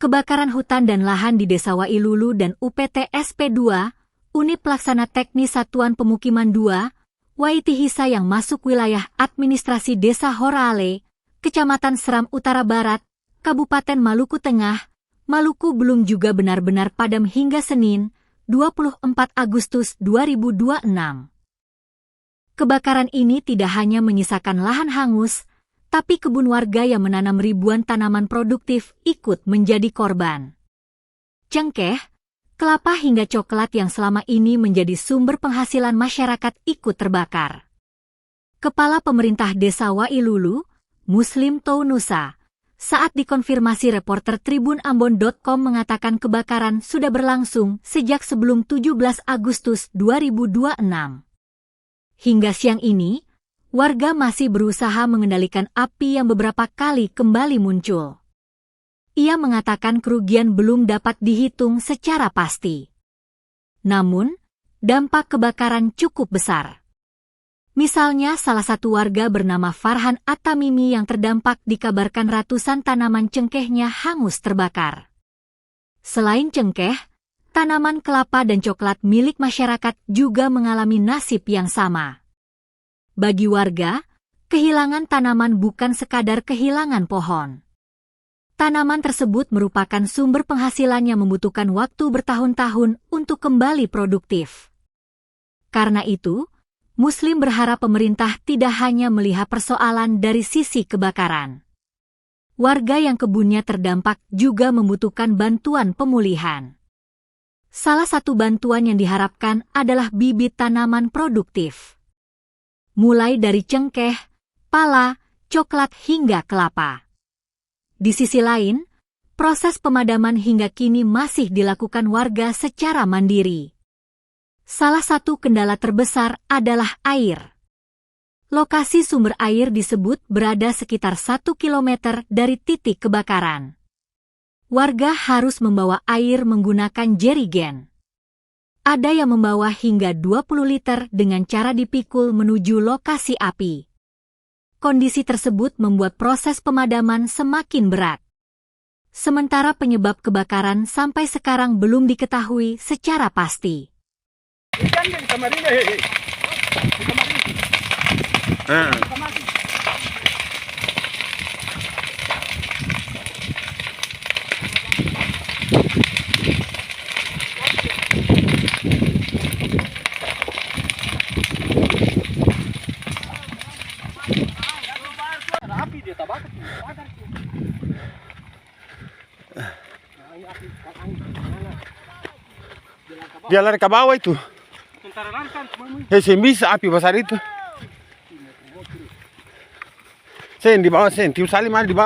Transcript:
Kebakaran hutan dan lahan di Desa Wailulu dan UPT SP2, Unit Pelaksana Teknis Satuan Pemukiman 2, Waitihisa yang masuk wilayah administrasi Desa Horaale, Kecamatan Seram Utara Barat, Kabupaten Maluku Tengah, Maluku belum juga benar-benar padam hingga Senin, 24 Agustus 2026. Kebakaran ini tidak hanya menyisakan lahan hangus, tapi kebun warga yang menanam ribuan tanaman produktif ikut menjadi korban. Cengkeh, kelapa hingga coklat yang selama ini menjadi sumber penghasilan masyarakat ikut terbakar. Kepala Pemerintah Desa Wailulu, Muslim Tounusa, saat dikonfirmasi reporter tribunambon.com mengatakan kebakaran sudah berlangsung sejak sebelum 17 Agustus 2026. Hingga siang ini, warga masih berusaha mengendalikan api yang beberapa kali kembali muncul. Ia mengatakan kerugian belum dapat dihitung secara pasti. Namun, dampak kebakaran cukup besar. Misalnya salah satu warga bernama Farhan Atamimi yang terdampak dikabarkan ratusan tanaman cengkehnya hangus terbakar. Selain cengkeh, tanaman kelapa dan coklat milik masyarakat juga mengalami nasib yang sama. Bagi warga, kehilangan tanaman bukan sekadar kehilangan pohon. Tanaman tersebut merupakan sumber penghasilan yang membutuhkan waktu bertahun-tahun untuk kembali produktif. Karena itu, Muslim berharap pemerintah tidak hanya melihat persoalan dari sisi kebakaran. Warga yang kebunnya terdampak juga membutuhkan bantuan pemulihan. Salah satu bantuan yang diharapkan adalah bibit tanaman produktif. Mulai dari cengkeh, pala, coklat hingga kelapa. Di sisi lain, proses pemadaman hingga kini masih dilakukan warga secara mandiri. Salah satu kendala terbesar adalah air. Lokasi sumber air disebut berada sekitar 1 km dari titik kebakaran. Warga harus membawa air menggunakan jerigen. Ada yang membawa hingga 20 liter dengan cara dipikul menuju lokasi api. Kondisi tersebut membuat proses pemadaman semakin berat. Sementara penyebab kebakaran sampai sekarang belum diketahui secara pasti. Dia lari ke bawah itu. Bisa api besar itu. Sen di bawah, sen. Tiup salim ada di bawah.